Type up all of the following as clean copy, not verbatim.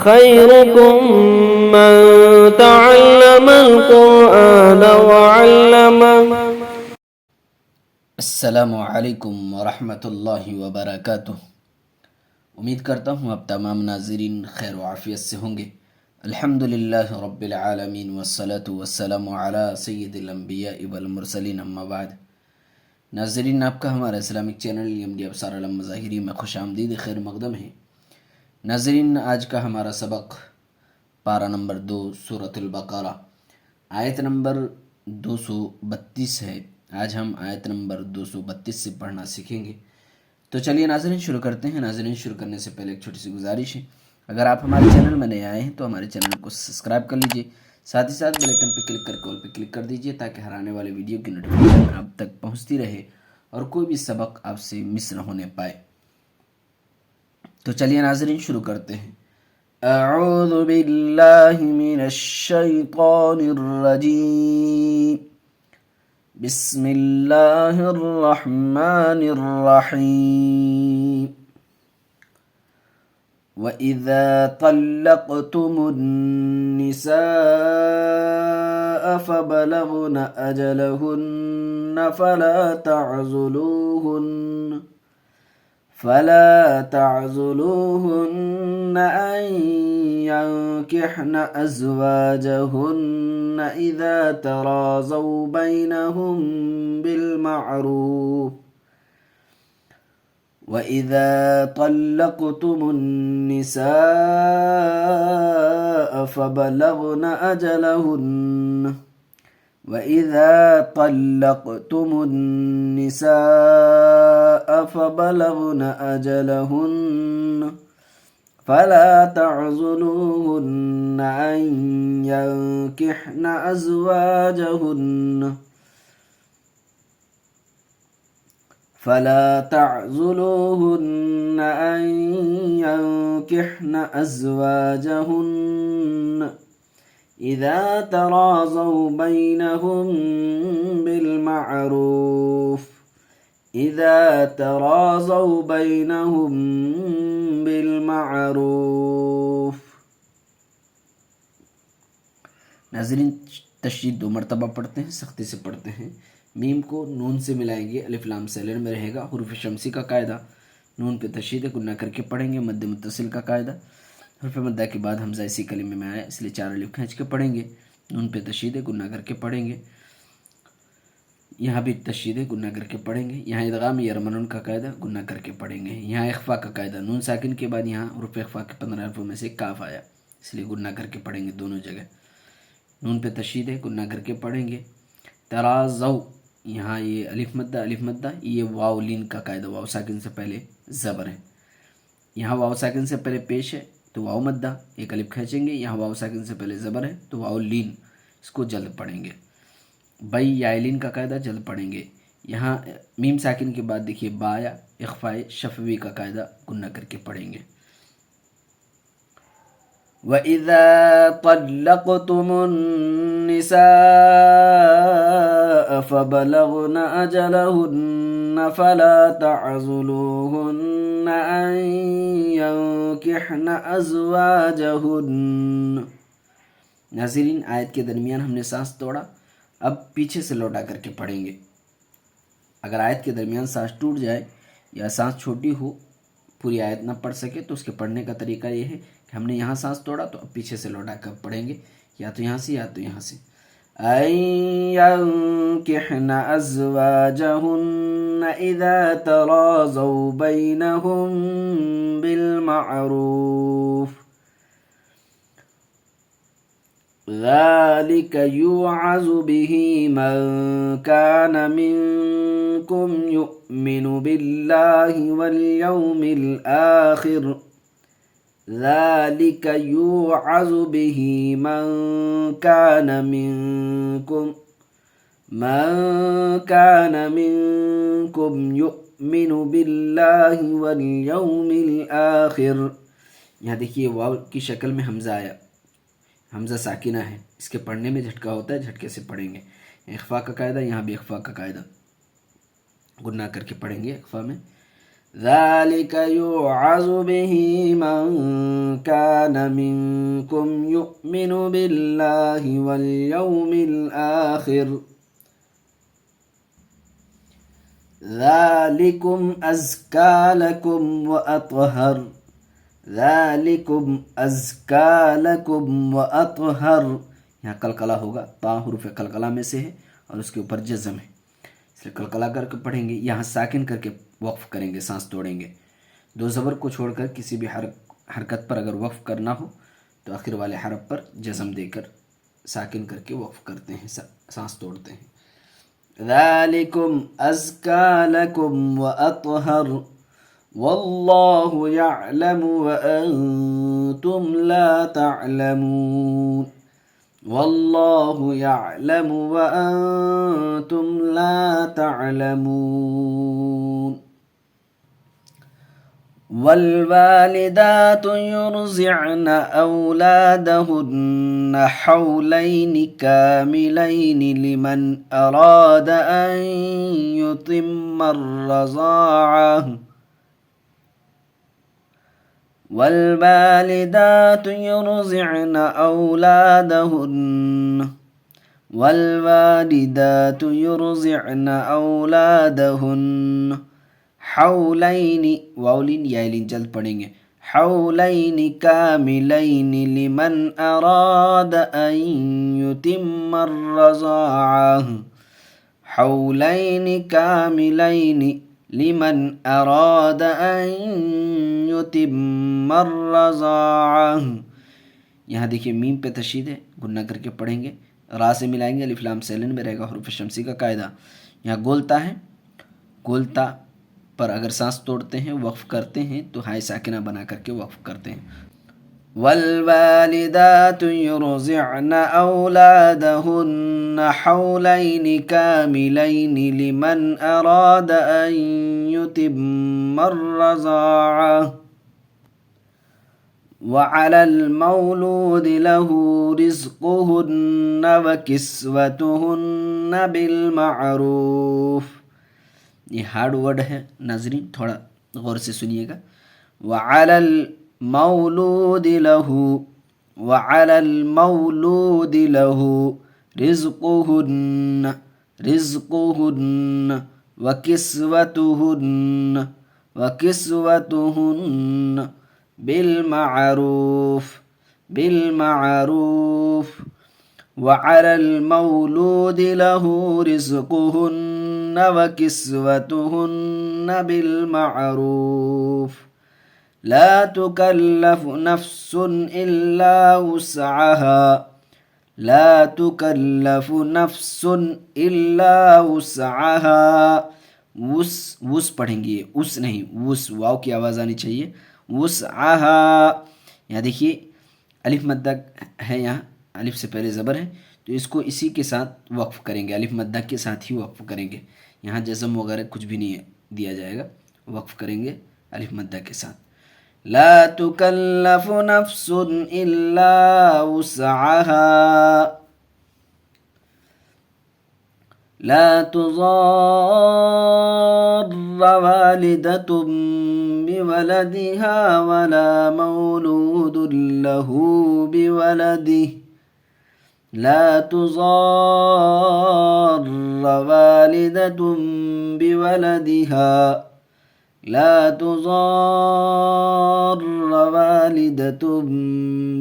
خيركم من تعلم القرآن وعلمه. السلام علیکم ورحمۃ اللہ وبرکاتہ۔ امید کرتا ہوں آپ تمام ناظرین خیر و عافیت سے ہوں گے۔ الحمدللہ رب العالمین والصلاة والسلام علی سید الانبیاء والمرسلین، اما بعد۔ ناظرین، آپ کا ہمارا Islamic channel M D Absar عالم مظاہری میں خوش آمدید، خیر مقدم ہے۔ ناظرین، آج کا ہمارا سبق پارہ نمبر 2 سورۃ البقرہ آیت نمبر 232 ہے۔ آج ہم آیت نمبر 232 سے پڑھنا سیکھیں گے۔ تو چلیے ناظرین شروع کرتے ہیں۔ ناظرین، شروع کرنے سے پہلے ایک چھوٹی سی گزارش ہے، اگر آپ ہمارے چینل میں نئے آئے ہیں تو ہمارے چینل کو سبسکرائب کر لیجئے، ساتھ ہی ساتھ بیل آئکن پہ کلک کر کے آل پہ کلک کر دیجئے تاکہ ہر آنے والے ویڈیو کی نوٹیفیکیشن آپ تک پہنچتی رہے اور کوئی بھی سبق آپ سے مس نہ ہونے پائے۔ تو چلیے ناظرین شروع کرتے ہیں۔ اعوذ باللہ من الشیطان الرجیم، بسم اللہ الرحمن الرحیم۔ وَإِذَا طَلَّقْتُمُ النِّسَاءَ فَبَلَغْنَ أَجَلَهُنَّ فلا تعزلوهن أن ينكحن أزواجهن إذا تراضوا بينهم بالمعروف وإذا طلقتم النساء فبلغن أجلهن وَإِذَا طَلَّقْتُمُ النِّسَاءَ فَبَلَغْنَ أَجَلَهُنَّ فَلَا تَعْضُلُوهُنَّ أَن يَنكِحْنَ أَزْوَاجَهُنَّ إذا تراضوا بينهم بالمعروف۔ ناظرین، تشدید 2 مرتبہ پڑھتے ہیں، سختی سے پڑھتے ہیں۔ میم کو نون سے ملائیں گے، الف لام سیلنٹ میں رہے گا۔ حروف شمسی کا قاعدہ، نون پہ تشدید گنہ کر کے پڑھیں گے۔ مد متصل کا قاعدہ، حرف مدہ کے بعد حمزہ اسی کلمے میں آیا اس لیے 4 الف کھینچ کے پڑھیں گے۔ نون پہ تشدید گنہ کر کے پڑھیں گے، یہاں بھی تشدید گنہ کر کے پڑھیں گے۔ یہاں ادغام یرمنون کا قاعدہ، گنہ کر کے پڑھیں گے۔ یہاں اخفا کا قاعدہ، نون ساکن کے بعد یہاں حروف اخفا کے 15 حرفوں میں سے کاف آیا اس لیے گنہ کر کے پڑھیں گے دونوں جگہ۔ نون پہ تشدید ہے، گنہ کر کے پڑھیں گے۔ ترازو، یہاں یہ الف مدہ، یہ واو لین کا قاعدہ، واو ساکن سے پہلے زبر ہے۔ یہاں واو ساکن سے پہلے پیش ہے تو واو مدہ، ایک الف کھینچیں گے۔ یہاں واو ساکن سے پہلے زبر ہے تو واو لین، اس کو جلد پڑھیں گے۔ بئی یا لین کا قاعدہ، جلد پڑھیں گے۔ یہاں میم ساکن کے بعد دیکھیے بایا، اخفائے شفوی کا قاعدہ، گنہ کر کے پڑھیں گے۔ وَإِذَا طَلَّقْتُمُ النِّسَاءَ فَبَلَغْنَ أَجَلَهُنَّ فَلَا تَعْضُلُوهُنَّ أَن يَنكِحْنَ أَزْوَاجَهُنَّ۔ ناظرین، آیت کے درمیان ہم نے سانس توڑا، اب پیچھے سے لوٹا کر کے پڑھیں گے۔ اگر آیت کے درمیان سانس ٹوٹ جائے یا سانس چھوٹی ہو، پوری آیت نہ پڑھ سکے تو اس کے پڑھنے کا طریقہ یہ ہے کہ ہم نے یہاں سانس توڑا تو اب پیچھے سے لوٹا کر پڑھیں گے، یا تو یہاں سے یا تو یہاں سے۔ أَن يَنكِحْنَ أَزْوَاجَهُنَّ إِذَا تَرَاضَوْا بَيْنَهُم بِالْمَعْرُوفِ ذَلِكَ يُوعَظُ بِهِ مَن كَانَ مِنكُمْ يُؤْمِنُ بِاللَّهِ وَالْيَوْمِ الْآخِرِ ذَلِكَ يُوعَظُ بِهِ مَن كَانَ مِنكُمْ يُؤْمِنُ بِاللَّهِ وَالْيَوْمِ الْآخِرِ۔ یہاں دیکھیے واو کی شکل میں حمزہ آیا، حمزہ ساکنہ ہے، اس کے پڑھنے میں جھٹکا ہوتا ہے، جھٹکے سے پڑھیں گے۔ اخفا کا قاعدہ، یہاں بھی اخفا کا قاعدہ، گنہ کر کے پڑھیں گے اخفا میں۔ ذلك يوعظ به من كان منكم يؤمن بالله واليوم الآخر ذلكم أزكى لكم وأطهر ذلكم أزكى لكم وأطهر. یہاں قلقلہ ہوگا، تا حروف قلقلہ میں سے ہے اور اس کے اوپر جزم ہے، اس لیے قلقلہ کر کے پڑھیں گے. یہاں ساکن کر کے وقف کریں گے، سانس توڑیں گے. دو زبر کو چھوڑ کر کسی بھی حرکت پر اگر وقف کرنا ہو تو آخر والے حرف پر جزم دے کر ساکن کر کے وقف کرتے ہیں، سانس توڑتے ہیں. ذالکم ازکا لکم واطہر واللہ یعلم وانتم لا تعلمون. واللہ یعلم وانتم لا تعلمون. والوالدات يرضعن أولادهن حولين كاملين لمن أراد أن يتم الرضاعة. والوالدات يرضعن أولادهن والوالدات يرضعن أولادهن حولین، واولین یائلین جلد پڑھیں گے. حولین کاملین لمن اراد ان یتم الرضاعہ. حولین کاملین لمن اراد ان یتم الرضاعہ. یہاں دیکھیے میم پہ تشدید ہے، گنہ کر کے پڑھیں گے. را سے ملائیں گے، الف لام سیلن میں رہے گا، حروف شمسی کا قاعدہ. یہاں گولتا ہے، گولتا پر اگر سانس توڑتے ہیں، وقف کرتے ہیں تو ہائے ساکنہ بنا کر کے وقف کرتے ہیں. والوالدات يرضعن أولادهن حولين كاملين لمن أراد أن يتم الرضاعة. وعلى المولود له رزقهن وكسوتهن بالمعروف. یہ ہارڈ ورڈ ہے ناظرین، تھوڑا غور سے سنیے گا. وعلی المولود له وعلی المولود له رزقهن رزقهن وكسوتهن بالمعروف بالمعروف. وعلى المولود له رزقهن وكسوتهن بالمعروف. لا تكلف نفس إلا وسعها لا تكلف نفس إلا وسعها. وس پڑھیں گے، اس نہیں، وس، واو کی آواز آنی چاہیے. وسعها. یہاں دیکھیے الف مدہ ہے، یہاں الف سے پہلے زبر ہے تو اس کو اسی کے ساتھ وقف کریں گے، الف مدہ کے ساتھ ہی وقف کریں گے. یہاں جزم وغیرہ کچھ بھی نہیں دیا جائے گا، وقف کریں گے الف مدہ کے ساتھ. لا تکلف نفس الا وسعها. لا تضار والدة بولدها ولا مولود له بولده. لا تضار والدة بولدها لا تضار والدة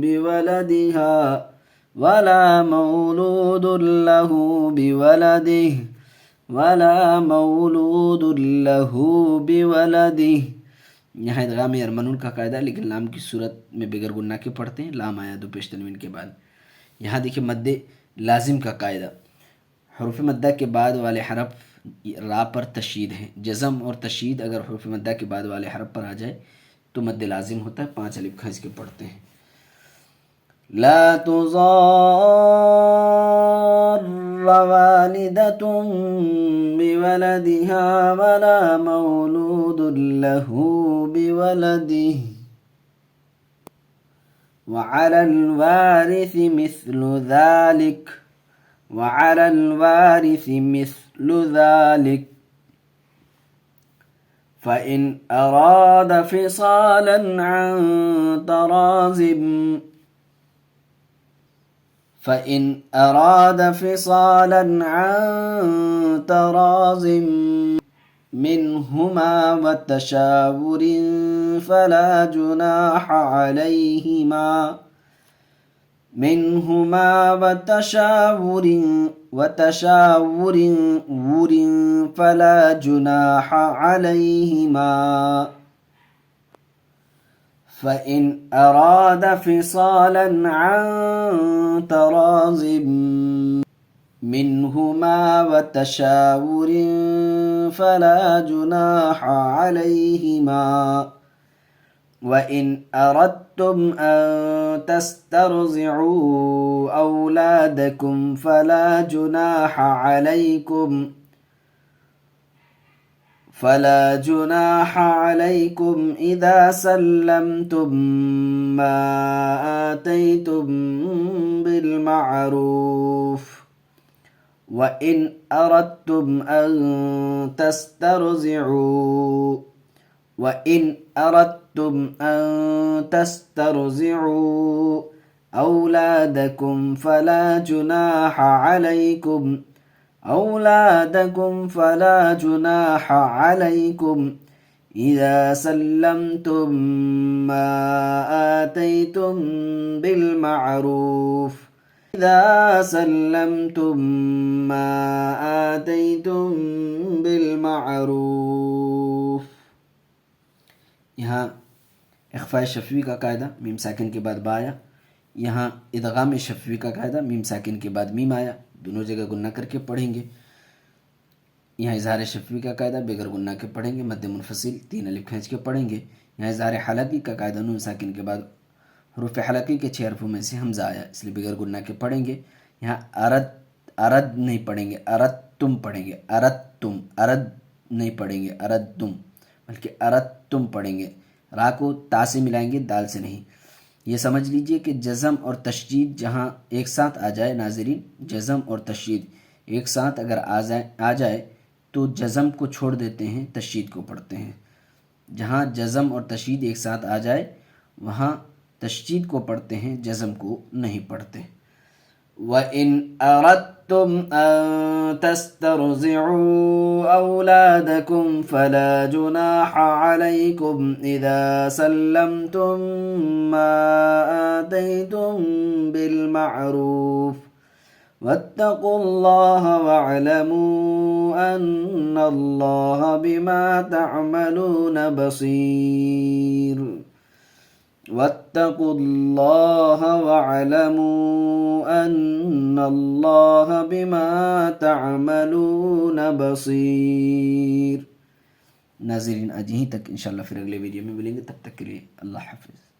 بولدها ولا مولود له بولده ولا مولود له بولده. یہاں ادغام ارمنون کا قاعدہ، لیکن لام کی صورت میں بغیر گنہ کے پڑھتے ہیں. لام آیا دو پیش تنوین کے بعد. یہاں دیکھیں مد لازم کا قاعدہ، حروف مدہ کے بعد والے حرف را پر تشدید ہے. جزم اور تشدید اگر حروف مدہ کے بعد والے حرف پر آ جائے تو مد لازم ہوتا ہے. 5 الف کھنس کے پڑھتے ہیں. لا تضار والدة بولدها ولا مولود له بولده وعلى الوارث مثل ذلك وعلى الوارث مثل ذلك فإن أراد فصالا عن تراض فإن أراد فصالا عن تراض منهما وتشاور فلا جناح عليهما فلا جناح عليهما فإن أراد فصالا عن تراض منهما وتشاور فلا جناح عليهما وإن أردتم أن تسترضعوا أولادكم فلا جناح عليكم إذا سلمتم ما آتيتم بالمعروف وإن أردتم أن تسترضعوا أولادكم فلا جناح عليكم إذا سلمتم ما آتيتم بالمعروف یہاں اخفاء شفوی کا قاعدہ میم ساکن کے بعد با آیا، یہاں ادغام شفوی کا قاعدہ میم ساکن کے بعد میم آیا، دونوں جگہ گنہ کر کے پڑھیں گے۔ یہاں اظہار شفوی کا قاعدہ بغیر گنہ کے پڑھیں گے، مد منفصل 3 الف کھینچ کے پڑھیں گے۔ یہاں اظہار حلقی کا قاعدہ نون ساکن کے بعد حروف حلقی کے 6 حرفوں میں سے حمزہ آیا، اس لیے بغیر گنہ کے پڑھیں گے۔ یہاں ارد نہیں پڑھیں گے، اردتم پڑھیں گے، ارد نہیں پڑھیں گے، اردتم، بلکہ اردتم پڑھیں گے۔ را کو تا سے ملائیں گے، دال سے نہیں۔ یہ سمجھ لیجئے کہ جزم اور تشدید جہاں ایک ساتھ آ جائے ناظرین، جزم اور تشدید ایک ساتھ اگر آ جائے تو جزم کو چھوڑ دیتے ہیں، تشدید کو پڑھتے ہیں۔ جہاں جزم اور تشدید ایک ساتھ آ جائے وہاں تشدید کو پڑھتے ہیں، جزم کو نہیں پڑھتے۔ وَإِنْ أَرَدْتُمْ أَن تَسْتَرْضِعُوا أَوْلَادَكُمْ فَلَا جُنَاحَ عَلَيْكُمْ إِذَا سَلَّمْتُمْ مَا آتَيْتُمْ بِالْمَعْرُوفِ وَاتَّقُوا اللَّهَ وَاعْلَمُوا أَنَّ اللَّهَ بِمَا تَعْمَلُونَ بَصِيرٌ وَاتَّقُوا اللَّهَ وَاعْلَمُوا أَنَّ اللَّهَ بِمَا تَعْمَلُونَ بَصِيرٌ۔ ناظرین آج یہیں تک، انشاءاللہ پھر اگلے ویڈیو میں ملیں گے، تب تک کے لیے اللہ حافظ۔